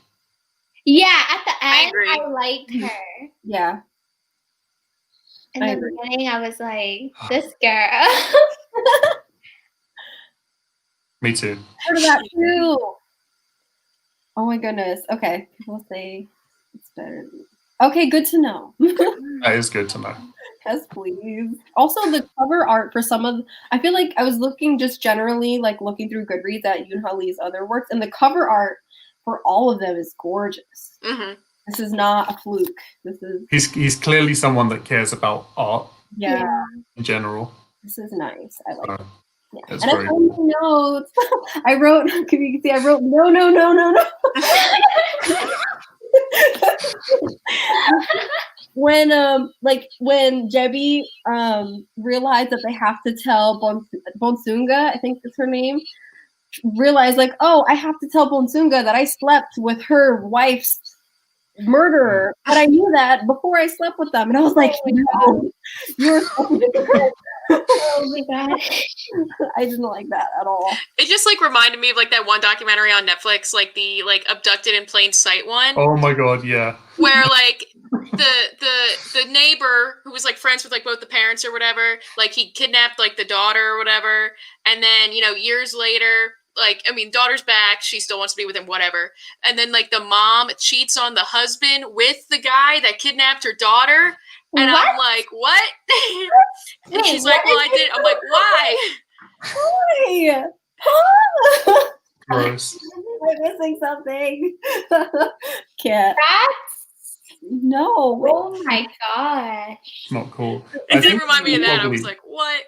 Yeah, at the I end, agree. I liked her. Yeah. In I the agree. beginning, I was like, this girl. Me too. Heard of that too. Oh my goodness. Okay, people say it's better. Okay, good to know. That is good to know. Yes, please. Also, the cover art for some of, I feel like I was looking just generally, like looking through Goodreads at Yoon Ha Lee's other works, and the cover art for all of them is gorgeous. This is not a fluke. This is. He's clearly someone that cares about art Yeah. in general. This is nice. I like it. Yeah. That's And I very told my notes. I wrote, can you see, I wrote, no. When Jebby realized that they have to tell Bonsunga, I think that's her name, realized like, oh, I have to tell Bonsunga that I slept with her wife's murderer, but I knew that before I slept with them, and I was like, no, you're Oh my god. I didn't like that at all. It just like reminded me of like that one documentary on Netflix, like the like abducted in plain sight one. Oh my god, yeah. Where like the neighbor who was like friends with like both the parents or whatever, like he kidnapped like the daughter or whatever, and then years later like, I mean, daughter's back, she still wants to be with him, whatever. And then like the mom cheats on the husband with the guy that kidnapped her daughter. And What? I'm like, what? And Wait, she's like, what well, is I did. I'm like, why? Why? Huh? Gross. I'm missing something. Can't. Rats? No. Oh my gosh. It's not cool. It did remind me of that. I probably- was like, what?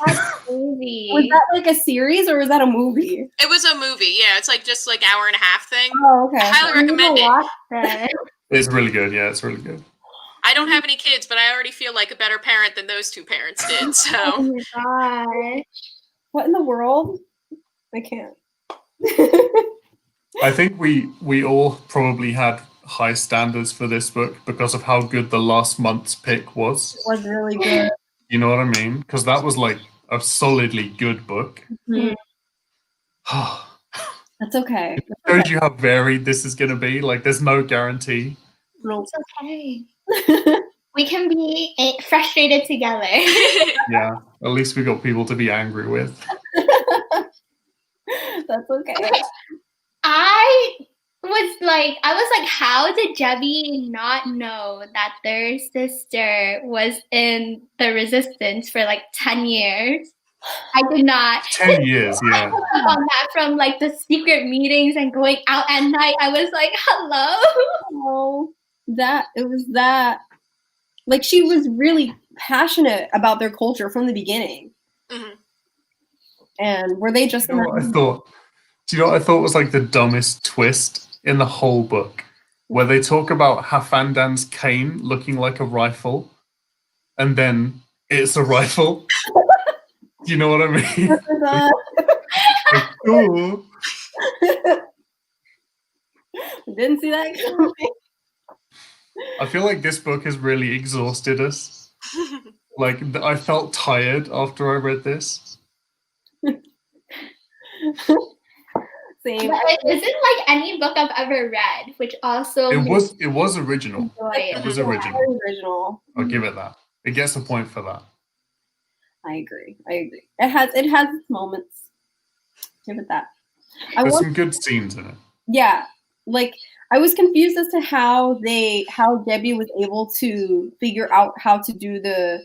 That's crazy. Was that like a series or was that a movie? It was a movie. Yeah, it's like just like hour and a half thing. Oh, okay. I highly I need to recommend it. watch that. It's really good. Yeah, it's really good. I don't have any kids, but I already feel like a better parent than those two parents did. Oh So my gosh. What in the world? I can't. I think we all probably had high standards for this book because of how good the last month's pick was. It was really good. You know what I mean? Because that was like a solidly good book. Mhm. It That's okay. shows you how varied this is going to be. Like, there's no guarantee. It's okay. We can be frustrated together. Yeah, at least we got people to be angry with. That's okay. Okay. I was like, how did Jebby not know that their sister was in the resistance for like 10 years? I did not. 10 years, yeah. Up on that from like the secret meetings and going out at night. I was like, hello? Oh, it was that. Like, she was really passionate about their culture from the beginning. Mhm. And were they just You know what I thought? Do you know what I thought was like the dumbest twist in the whole book? Where they talk about Hafandan's cane looking like a rifle, and then it's a rifle. Do you know what I mean? Like, cool. Didn't see that coming. I feel like this book has really exhausted us. Like, I felt tired after I read this. Same. But it isn't like any book I've ever read, which also It was original. enjoy It it. was Yeah, original. very original. I'll give it that. It gets a point for that. I agree. It has its moments. Give it that. There's some good scenes in it. Yeah, like I was confused as to how Debbie was able to figure out how to do the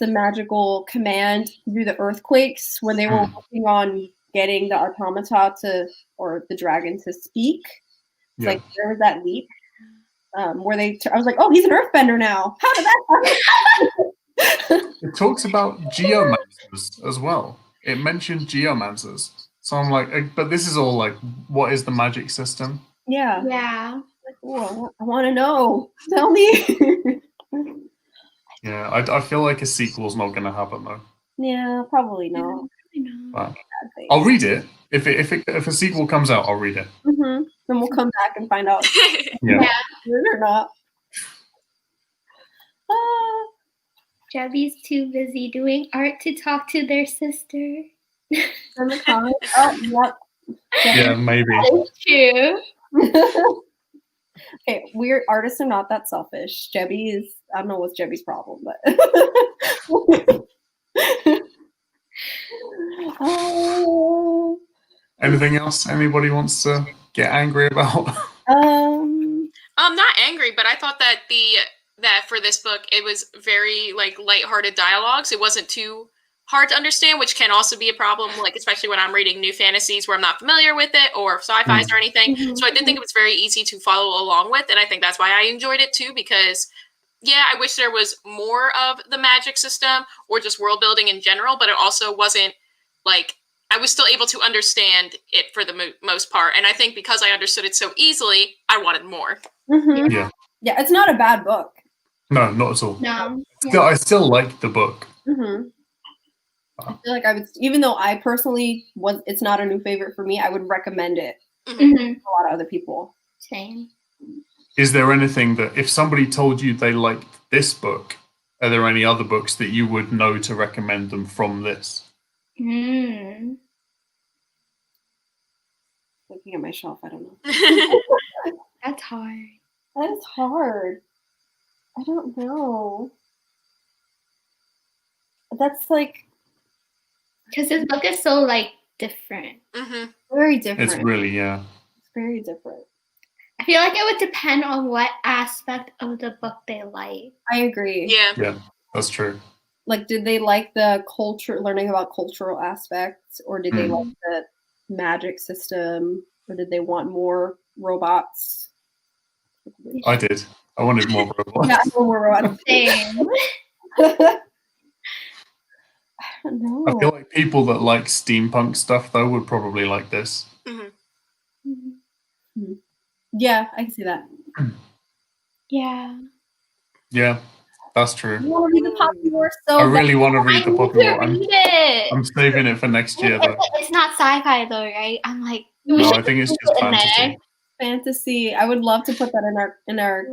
magical command to do the earthquakes when they were working on getting the automata or the dragon to speak. It's Yeah. like there was that leap where I was like, oh, he's an earthbender now. How did that happen? It talks about geomancers as well. It mentioned geomancers. So I'm like, but this is all like, what is the magic system? Yeah. Yeah. Like, oh, I want to know. Tell me. Yeah, I feel like a sequel's not going to happen though. Yeah, probably not. I know. But I'll read it. If a sequel comes out, I'll read it. Mm-hmm. Then we'll come back and find out Yeah. good or not. Jebby's too busy doing art to talk to their sister. In the comments. Oh, yep. Yeah, maybe. It's true. Okay, weird artists are not that selfish. I don't know what's Jebby's problem, but oh. Anything else anybody wants to get angry about? Not angry, but I thought that that for this book it was very like lighthearted dialogues. It wasn't too hard to understand, which can also be a problem, like especially when I'm reading new fantasies where I'm not familiar with it or sci-fis or anything. Mhm. So I did think it was very easy to follow along with, and I think that's why I enjoyed it too, because yeah, I wish there was more of the magic system or just world building in general, but it also wasn't like I was still able to understand it for the most part. And I think because I understood it so easily, I wanted more. Mm-hmm. Yeah. Yeah, it's not a bad book. No, not at all. No. I still like the book. Mm-hmm. I feel like I would, even though I personally it's not a new favorite for me, I would recommend it Mhm. to a lot of other people. Same. Is there anything that, if somebody told you they liked this book, are there any other books that you would know to recommend them from this? Mm. Looking at my shelf, I don't know. That's hard. That is hard. I don't know. That's like, Because this book is so like different. Mm-hmm. Very different. It's really, yeah. It's very different. I feel like it would depend on what aspect of the book they like. I agree. Yeah. Yeah, that's true. Like, did they like the culture, learning about cultural aspects, or did they like the magic system, or did they want more robots? I did. I wanted more robots. Yeah, more robots. Same. I don't know. I feel like people that like steampunk stuff, though, would probably like this. Mm-hmm. Yeah, I can see that. Yeah. Yeah, that's I true. want to read the Poppy War so I really want to read the I need Poppy to War. read it. I'm saving it for next year, though. It's not sci-fi though, right? I'm like, we No, should I think it's put just it in there. fantasy. fantasy. I would love to put that in our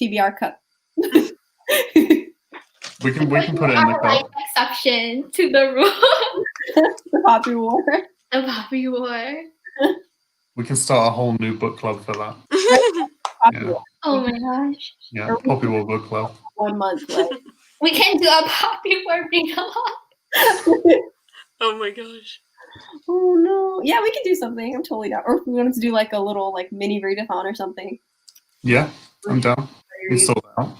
TBR cup. We can put it in the Like cup. exception to the rule. The Poppy War. The Poppy War. We can start a whole new book club for that. Poppy Yeah. War. Oh my gosh. Yeah, Poppy War book club. 1 month, right? We can do a Poppy War read along. Oh my gosh. Oh no. Yeah, we can do something. I'm totally down. Or if we wanted to do like a little like mini readathon or something. Yeah, I'm down. We can sort that out.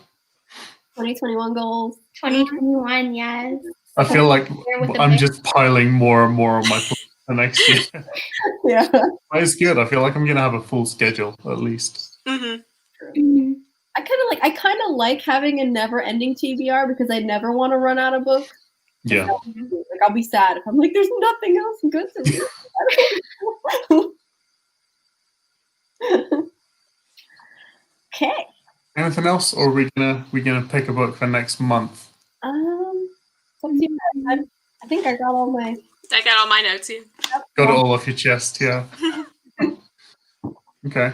2021 goals. 2021, yes. I feel like with the I'm big- just piling more and more on my plate for next year. Yeah. But it's good. I feel like I'm going to have a full schedule, at least. Mm-hmm. Mhm. I kind of like having a never-ending TBR because I never want to run out of books. Yeah. Like I'll be sad if I'm like, there's nothing else good to read. Okay. Anything else, or are we gonna pick a book for next month? It's up to you guys. I think I got all my. I got all my notes here. Got it all off your chest, yeah. Okay.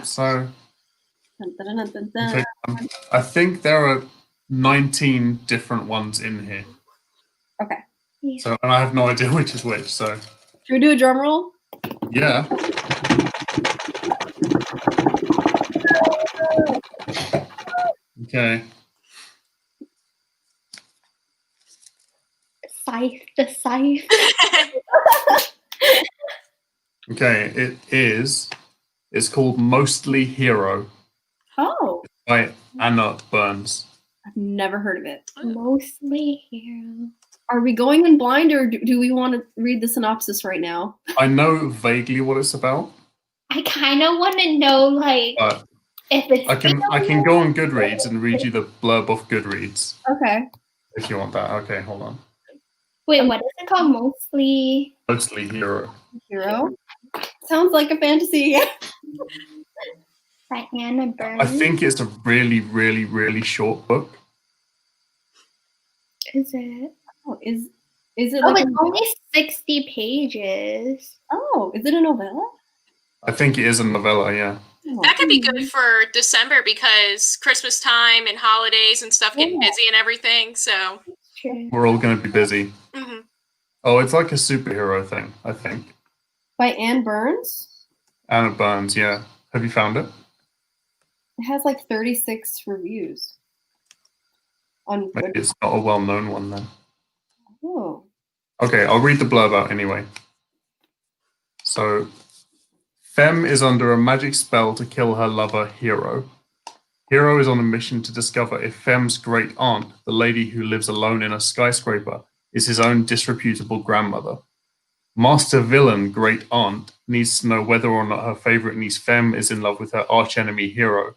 So Dun, dun, dun, dun, I'll dun. pick one. I think there are 19 different ones in here. Okay. So, and I have no idea which is which. So, Should we do a drum roll? yeah. Okay. Scythe, the scythe. Okay. It is. It's called Mostly Hero Oh, by Anna Burns. I've never heard of it. Mostly hero. Are we going in blind, or do we want to read the synopsis right now? I know vaguely what it's about, I kind of want to know, like, but if it's. I can go on Goodreads and read you the blurb off Goodreads Okay. if you want that. Okay, hold on. Wait, what is it called? Mostly. Mostly Hero. Hero. Sounds like a fantasy. By Anna Burns. I think it's a really, really, really short book. Is it? Oh, is it Oh, like? it's only 60 pages. Is it a novella? I think it is a novella, yeah. Oh. That could be good for December because Christmas time and holidays and stuff getting Yeah. busy and everything. So, True. We're all going to be busy. mhm. Oh, it's like a superhero thing, I think. By Anne Burns. Anna Burns, yeah. Have you found it? It has like 36 reviews. On Maybe it's not a well-known one then. Oh. Okay, I'll read the blurb out anyway. So, Femme is under a magic spell to kill her lover, Hero. Hero is on a mission to discover if Femme's great aunt, the lady who lives alone in a skyscraper, is his own disreputable grandmother. Master villain, great aunt, needs to know whether or not her favorite niece Femme is in love with her archenemy Hero.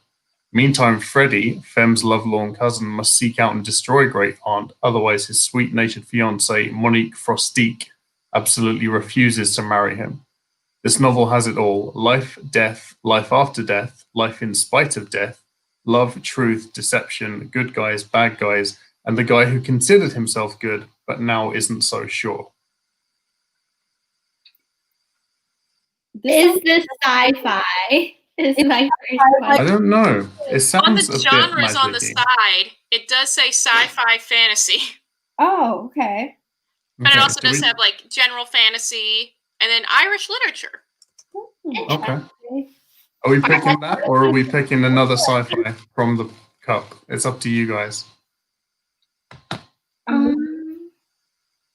Meantime, Freddy, Femme's lovelorn cousin, must seek out and destroy Great Aunt, otherwise his sweet-natured fiancée, Monique Frostique, absolutely refuses to marry him. This novel has it all: life, death, life after death, life in spite of death, love, truth, deception, good guys, bad guys, and the guy who considered himself good, but now isn't so sure. Is this sci-fi? Is my first I question. don't know. It On sounds the a bit genres on the magic-y. side, it does say sci-fi fantasy. Oh, okay. And it Okay, also do does we- have like general fantasy and then Irish literature. Okay. Are we picking that, or are we picking another sci-fi from the cup? It's up to you guys. I'm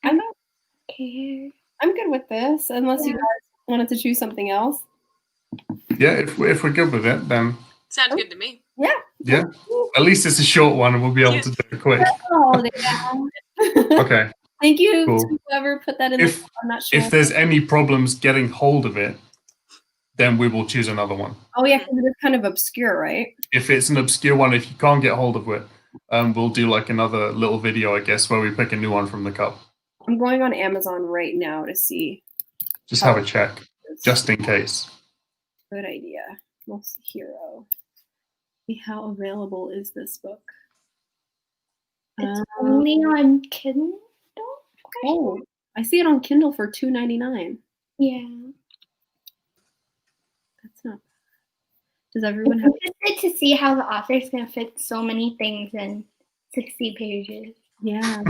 I not don't care. I'm good with this, unless you guys wanted to choose something else. Yeah, if we're good with it, then Sounds good to me. yeah. At least it's a short one, and we'll be able to do it quick. Oh, yeah. Okay. Thank you Cool. to whoever put that in. I'm not sure. If there's any problems getting hold of it, then we will choose another one. Oh yeah, because it is kind of obscure, right? If it's an obscure one, if you can't get hold of it, we'll do like another little video, I guess, where we pick a new one from the cup. I'm going on Amazon right now to see. Just have a check, just in case. Good idea. Most hero. See how available is this book? It's only on Kindle. Oh, I see it on Kindle for $2.99. Yeah. That's not. Does everyone have? I'm interested to see how the author's gonna fit so many things in 60 pages. Yeah.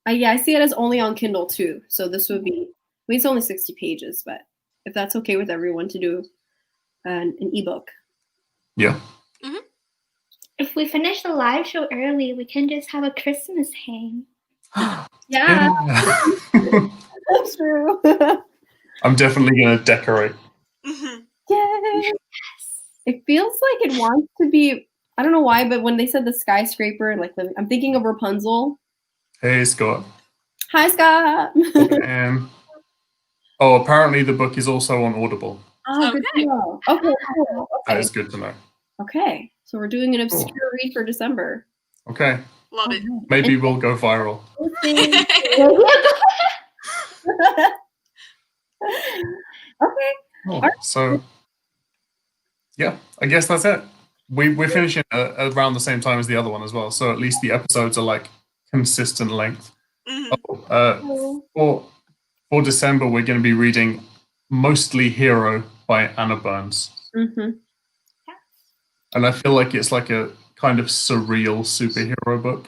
Yeah, I see it as only on Kindle too. So this would be. I mean, it's only 60 pages, but if that's okay with everyone to do an ebook. Yeah. If we finish the live show early, we can just have a Christmas hang. Yeah, that's true. I'm definitely going to decorate. Yay! It feels like it wants to be. I don't know why, but when they said the skyscraper, like I'm thinking of Rapunzel. Hey, Scott. Hi, Scott. Apparently the book is also on Audible. Oh, good to know. Okay, cool. That Okay. is good to know. Okay, so we're doing an obscure read for December. Okay. Love it. Maybe we'll go viral. Okay. Oh, so, yeah, I guess that's it. We're finishing around the same time as the other one as well, so at least the episodes are like consistent length. For December, we're going to be reading Mostly Hero by Anna Burns. And I feel like it's like a kind of surreal superhero book.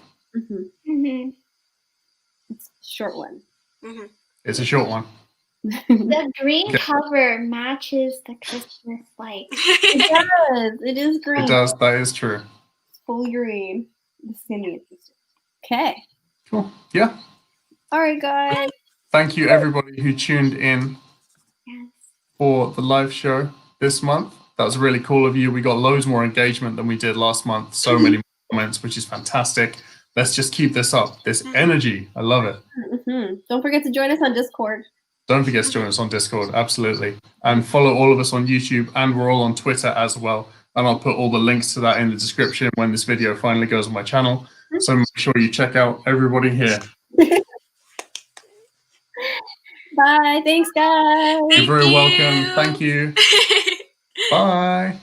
It's a short one. It's a short one. The green cover matches the Christmas light. It does. It is green. It does. That is true. It's full green. This is going to be interesting. Okay. Cool. Yeah. All right, guys. Thank you, everybody who tuned in for the live show this month. That was really cool of you. We got loads more engagement than we did last month. So many comments, which is fantastic. Let's just keep this up. This energy. I love it. Don't forget to join us on Discord. Don't forget to join us on Discord. Absolutely. And follow all of us on YouTube. And we're all on Twitter as well. And I'll put all the links to that in the description when this video finally goes on my channel. So make sure you check out everybody here. Bye. Thanks, guys. You're very welcome. Thank you. Bye.